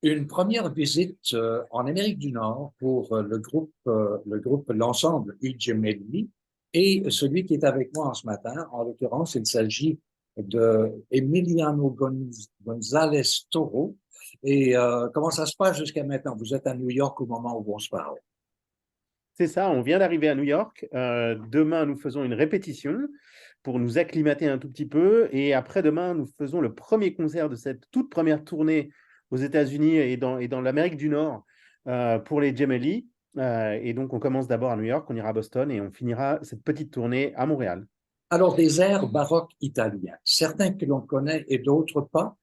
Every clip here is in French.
Une première visite en Amérique du Nord pour le groupe L'Ensemble Udjemeli et celui qui est avec moi en ce matin. En l'occurrence, il s'agit de Emiliano González Toro. Et comment ça se passe jusqu'à maintenant? Vous êtes à New York au moment où on se parle. C'est ça, on vient d'arriver à New York. Demain, nous faisons une répétition pour nous acclimater un tout petit peu. Et après-demain, nous faisons le premier concert de cette toute première tournée aux États-Unis et dans l'Amérique du Nord pour les Gemelli. Et donc, on commence d'abord à New York, on ira à Boston et on finira cette petite tournée à Montréal. Alors, des airs baroques italiens, certains que l'on connaît et d'autres pas.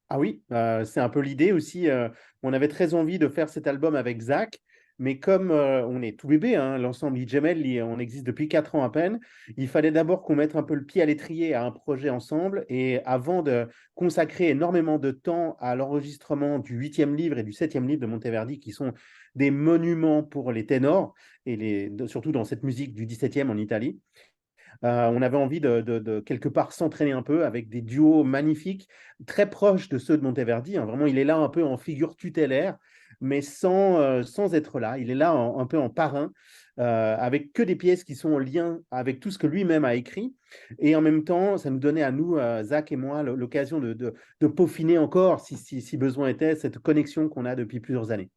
Ah oui, c'est un peu l'idée aussi. On avait très envie de faire cet album avec Zach, mais comme on est tout bébé, hein, l'ensemble IGML, on existe depuis 4 ans à peine, il fallait d'abord qu'on mette un peu le pied à l'étrier à un projet ensemble. Et avant de consacrer énormément de temps à l'enregistrement du 8e livre et du 7e livre de Monteverdi, qui sont des monuments pour les ténors, surtout dans cette musique du 17e en Italie, on avait envie de quelque part s'entraîner un peu avec des duos magnifiques, très proches de ceux de Monteverdi, hein. Vraiment, il est là un peu en figure tutélaire, mais sans être là. Il est là un peu en parrain, avec que des pièces qui sont en lien avec tout ce que lui-même a écrit. Et en même temps, ça nous donnait à nous, Zach et moi, l'occasion de peaufiner encore, si besoin était, cette connexion qu'on a depuis plusieurs années.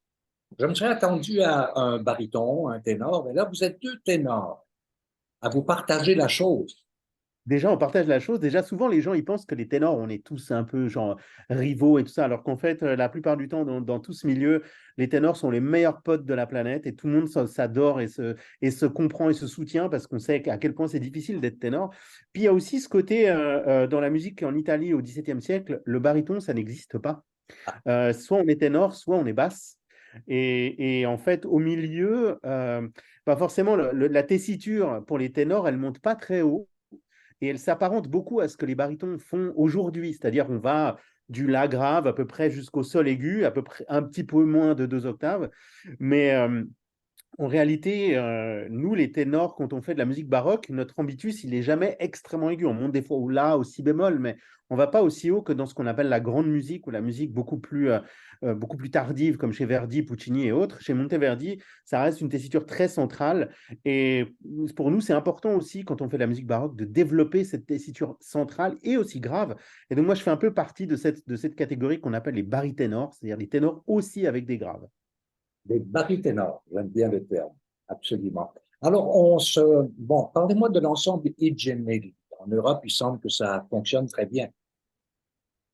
Je me serais attendu à un baryton, un ténor, mais là, vous êtes deux ténors à vous partager la chose. Déjà, on partage la chose. Déjà, souvent, les gens, ils pensent que les ténors, on est tous un peu genre rivaux et tout ça, alors qu'en fait, la plupart du temps, dans tout ce milieu, les ténors sont les meilleurs potes de la planète et tout le monde s'adore et se comprend et se soutient parce qu'on sait à quel point c'est difficile d'être ténor. Puis, il y a aussi ce côté, dans la musique en Italie au XVIIe siècle, le baryton, ça n'existe pas. Soit on est ténor, soit on est basse. Et en fait, au milieu, pas forcément la tessiture pour les ténors, elle monte pas très haut et elle s'apparente beaucoup à ce que les barytons font aujourd'hui, c'est-à-dire on va du la grave à peu près jusqu'au sol aigu, à peu près un petit peu moins de 2 octaves, mais en réalité, nous, les ténors, quand on fait de la musique baroque, notre ambitus, il n'est jamais extrêmement aigu. On monte des fois au la, au si bémol, mais on ne va pas aussi haut que dans ce qu'on appelle la grande musique ou la musique beaucoup plus tardive, comme chez Verdi, Puccini et autres. Chez Monteverdi, ça reste une tessiture très centrale. Et pour nous, c'est important aussi, quand on fait de la musique baroque, de développer cette tessiture centrale et aussi grave. Et donc, moi, je fais un peu partie de cette catégorie qu'on appelle les baryténors, c'est-à-dire les ténors aussi avec des graves. Des baryténors, j'aime bien le terme, absolument. Alors, bon, parlez-moi de l'ensemble Idjemeli. En Europe, il semble que ça fonctionne très bien.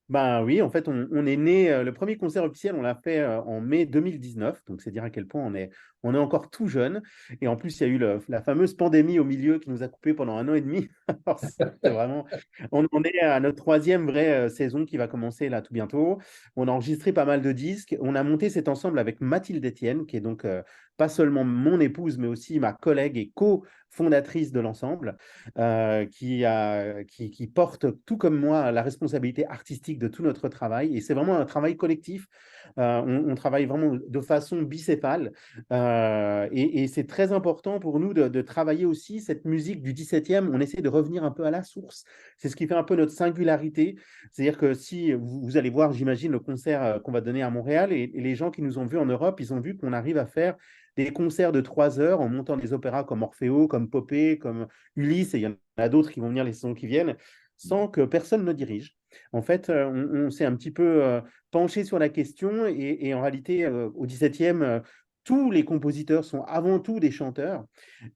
Ben oui, en fait, on est né, le premier concert officiel, on l'a fait en mai 2019, donc c'est dire à quel point on est encore tout jeune. Et en plus, il y a eu la fameuse pandémie au milieu qui nous a coupé pendant 1 an et demi. Alors, c'était vraiment, on est à notre troisième vraie saison qui va commencer là tout bientôt. On a enregistré pas mal de disques. On a monté cet ensemble avec Mathilde Etienne, qui est donc pas seulement mon épouse, mais aussi ma collègue et co-fondatrice de l'ensemble, qui porte, tout comme moi, la responsabilité artistique de tout notre travail. Et c'est vraiment un travail collectif. On travaille vraiment de façon bicéphale. Et c'est très important pour nous de travailler aussi cette musique du 17e. On essaie de revenir un peu à la source. C'est ce qui fait un peu notre singularité. C'est-à-dire que si vous allez voir, j'imagine, le concert qu'on va donner à Montréal, et les gens qui nous ont vus en Europe, ils ont vu qu'on arrive à faire des concerts de 3 heures en montant des opéras comme Orfeo, comme Popée, comme Ulysse, et il y en a d'autres qui vont venir les saisons qui viennent, sans que personne ne dirige. En fait, on s'est un petit peu penché sur la question, et en réalité, au 17e, tous les compositeurs sont avant tout des chanteurs.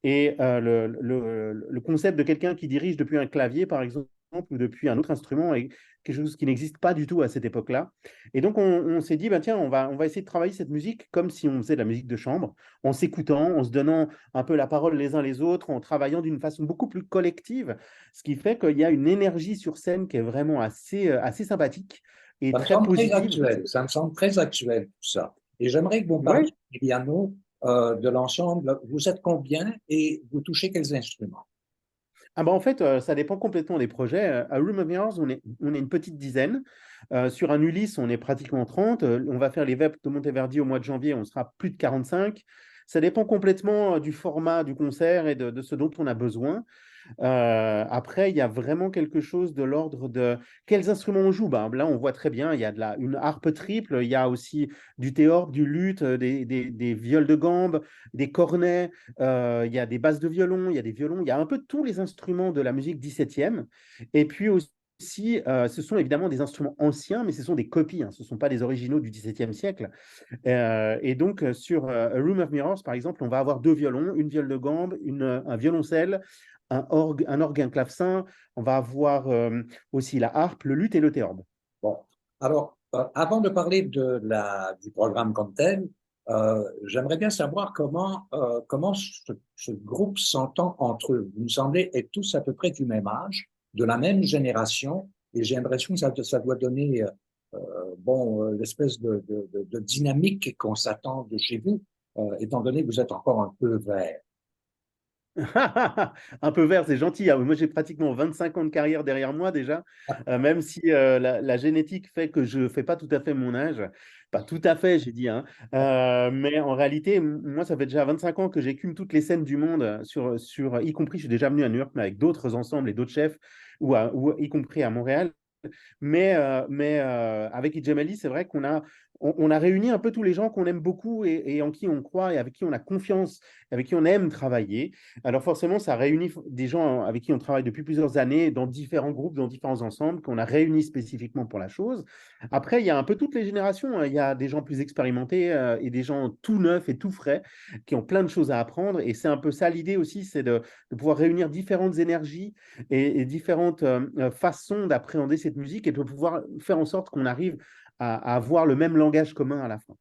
Et le concept de quelqu'un qui dirige depuis un clavier, par exemple, ou depuis un autre instrument, est quelque chose qui n'existe pas du tout à cette époque-là. Et donc, on s'est dit, bah, tiens, on va essayer de travailler cette musique comme si on faisait de la musique de chambre, en s'écoutant, en se donnant un peu la parole les uns les autres, en travaillant d'une façon beaucoup plus collective, ce qui fait qu'il y a une énergie sur scène qui est vraiment assez sympathique et Ça me très semble très positive. actuel, ça me semble très actuel tout ça. Et j'aimerais que vous parliez, Ouais. Emiliano, de l'ensemble. Vous êtes combien et vous touchez quels instruments? Ah bah en fait, ça dépend complètement des projets. À Room of Mirrors, on est une petite dizaine. Sur un Ulysse, on est pratiquement 30. On va faire les VEP de Monteverdi au mois de janvier, on sera plus de 45. Ça dépend complètement du format du concert et de ce dont on a besoin. Après, il y a vraiment quelque chose de l'ordre de quels instruments on joue. Ben, là, on voit très bien, il y a une harpe triple, il y a aussi du théorbe, du luth, des viols de gambe, des cornets, il y a des basses de violon, il y a des violons, il y a un peu tous les instruments de la musique 17e. Et puis aussi, ce sont évidemment des instruments anciens, mais ce sont des copies, hein, ce ne sont pas des originaux du 17e siècle. Et donc, sur A Room of Mirrors, par exemple, on va avoir deux violons, une viole de gambe, un violoncelle, un orgue, un clavecin. On va avoir aussi la harpe, le luth et le théorbe. Bon, alors, avant de parler du programme comme tel, j'aimerais bien savoir comment ce groupe s'entend entre eux. Vous me semblez être tous à peu près du même âge, de la même génération, et j'ai l'impression que ça doit donner l'espèce de dynamique qu'on s'attend de chez vous, étant donné que vous êtes encore un peu vert. Un peu vert, c'est gentil, hein. Moi, j'ai pratiquement 25 ans de carrière derrière moi déjà, même si la génétique fait que je ne fais pas tout à fait mon âge. Pas tout à fait, j'ai dit, hein. Mais en réalité, moi, ça fait déjà 25 ans que j'écume toutes les scènes du monde, y compris, je suis déjà venu à New York, mais avec d'autres ensembles et d'autres chefs, ou y compris à Montréal. Mais avec Idjemeli, c'est vrai on a réuni un peu tous les gens qu'on aime beaucoup et en qui on croit et avec qui on a confiance, avec qui on aime travailler. Alors forcément, ça réunit des gens avec qui on travaille depuis plusieurs années dans différents groupes, dans différents ensembles, qu'on a réunis spécifiquement pour la chose. Après, il y a un peu toutes les générations, hein. Il y a des gens plus expérimentés et des gens tout neufs et tout frais qui ont plein de choses à apprendre. Et c'est un peu ça l'idée aussi, c'est de pouvoir réunir différentes énergies et différentes façons d'appréhender cette musique et de pouvoir faire en sorte qu'on arrive à avoir le même langage commun à la fin.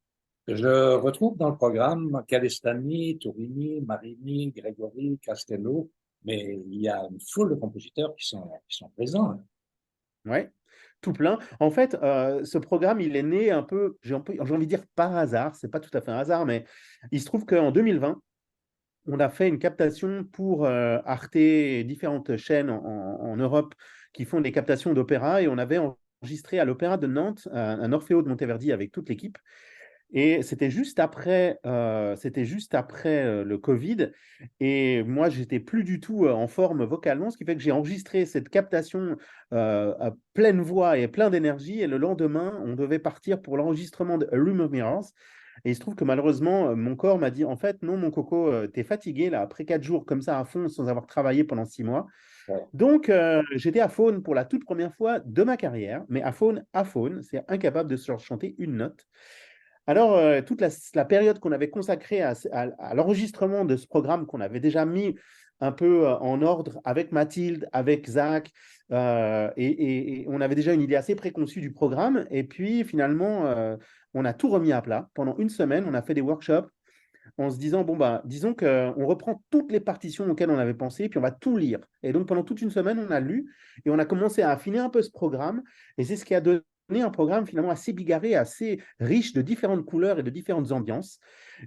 Je retrouve dans le programme Calestani, Turini, Marini, Gregori, Castello, mais il y a une foule de compositeurs qui sont présents. Ouais, tout plein. En fait, ce programme, il est né un peu, j'ai envie de dire par hasard, c'est pas tout à fait un hasard, mais il se trouve qu'en 2020, on a fait une captation pour Arte et différentes chaînes en Europe qui font des captations d'opéra et on avait enregistré à l'Opéra de Nantes un Orfeo de Monteverdi avec toute l'équipe. Et c'était juste après le Covid. Et moi, j'étais plus du tout en forme vocalement, ce qui fait que j'ai enregistré cette captation à pleine voix et plein d'énergie. Et le lendemain, on devait partir pour l'enregistrement de A Room of Mirrors. Et il se trouve que malheureusement, mon corps m'a dit, en fait, non, mon coco, t'es fatigué là, après 4 jours comme ça à fond, sans avoir travaillé pendant 6 mois. Ouais. Donc, j'étais à Faune pour la toute première fois de ma carrière, mais à Faune, c'est incapable de se chanter une note. Alors, toute la période qu'on avait consacrée à l'enregistrement de ce programme qu'on avait déjà mis un peu en ordre avec Mathilde, avec Zach, et on avait déjà une idée assez préconçue du programme. Et puis, finalement, on a tout remis à plat. Pendant une semaine, on a fait des workshops en se disant, bon, bah, disons qu'on reprend toutes les partitions auxquelles on avait pensé, puis on va tout lire. Et donc, pendant toute une semaine, on a lu et on a commencé à affiner un peu ce programme. Et c'est ce qui a donné un programme finalement assez bigarré, assez riche de différentes couleurs et de différentes ambiances,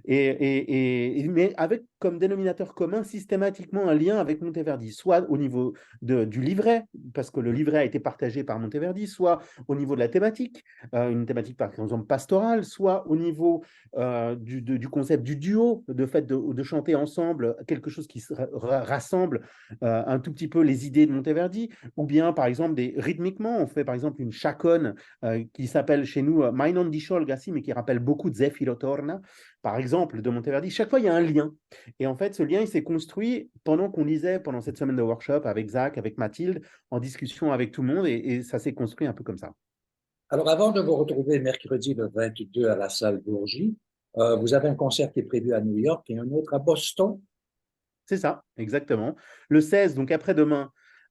mais avec comme dénominateur commun systématiquement un lien avec Monteverdi, soit au niveau du livret, parce que le livret a été partagé par Monteverdi, soit au niveau de la thématique, une thématique par exemple pastorale, soit au niveau du concept du duo, de fait de chanter ensemble quelque chose qui rassemble un tout petit peu les idées de Monteverdi, ou bien par exemple rythmiquement, on fait par exemple une chaconne qui s'appelle chez nous Mai non di Sciolgasi, mais qui rappelle beaucoup Zeffiro Torna, par exemple, de Monteverdi. Chaque fois, il y a un lien. Et en fait, ce lien, il s'est construit pendant qu'on lisait, pendant cette semaine de workshop, avec Zach, avec Mathilde, en discussion avec tout le monde, et ça s'est construit un peu comme ça. Alors, avant de vous retrouver mercredi le 22 à la salle Bourgie, vous avez un concert qui est prévu à New York et un autre à Boston. C'est ça, exactement. Le 16, donc après-demain,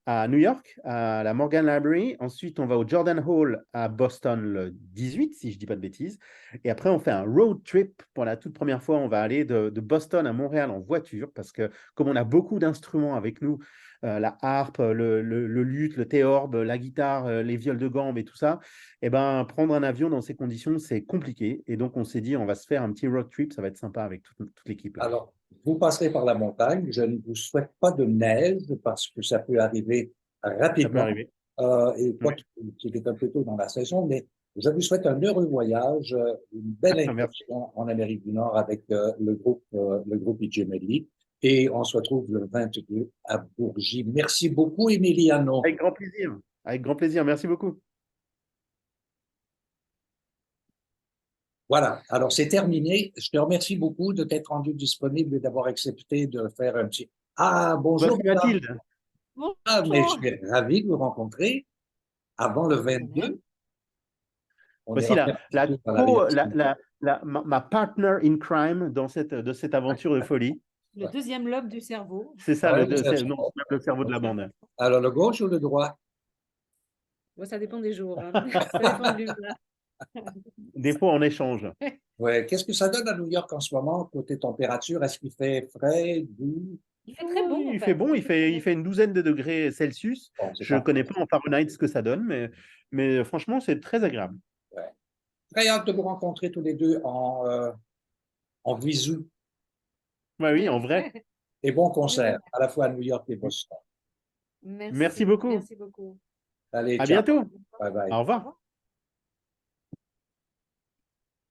à New York, à la Morgan Library. Ensuite, on va au Jordan Hall à Boston le 18, si je ne dis pas de bêtises. Et après, on fait un road trip. Pour la toute première fois, on va aller de Boston à Montréal en voiture parce que comme on a beaucoup d'instruments avec nous, la harpe, le luth, le théorbe, la guitare, les viols de gambe et tout ça, eh ben, prendre un avion dans ces conditions, c'est compliqué. Et donc, on s'est dit, on va se faire un petit road trip. Ça va être sympa avec toute l'équipe là. Alors, vous passerez par la montagne. Je ne vous souhaite pas de neige parce que ça peut arriver Ça peut rapidement arriver. et quoi Ouais. qu'il est un peu tôt dans la saison, mais je vous souhaite un heureux voyage, une belle Merci. incursion en Amérique du Nord avec le groupe IJ Medley. Et on se retrouve le 22 à Bourgie. Merci beaucoup, Emiliano. Avec grand plaisir. Avec grand plaisir. Merci beaucoup. Voilà, alors c'est terminé. Je te remercie beaucoup de t'être rendu disponible et d'avoir accepté de faire un petit... Ah, bonjour, Voici madame. Mathilde. Ah, mais je Bonjour. suis ravi de vous rencontrer. Avant le De même. 22, on Voici ira faire un la, petit tour à l'aviation. ma partner in crime dans de cette aventure de folie. Le deuxième lobe du cerveau. C'est ça, Ouais, non, c'est même le cerveau de la bande. alors, le gauche ou le droit? Bon, ça dépend des jours. Hein. Ça dépend de l'humeur. Des fois, on échange. Ouais. Qu'est-ce que ça donne à New York en ce moment, côté température? Est-ce qu'il fait frais, doux? Il fait très bon. Il en fait bon, il très fait une douzaine de degrés Celsius. Bon, c'est Je ne parfait. connais pas en Fahrenheit ce que ça donne, mais franchement, c'est très agréable. Ouais. Très hâte de vous rencontrer tous les deux en visu. Ouais, oui, en vrai. Et bon concert, à la fois à New York et Boston. Merci beaucoup. Merci beaucoup. Allez, À ciao. bientôt. Bye bye. Au revoir.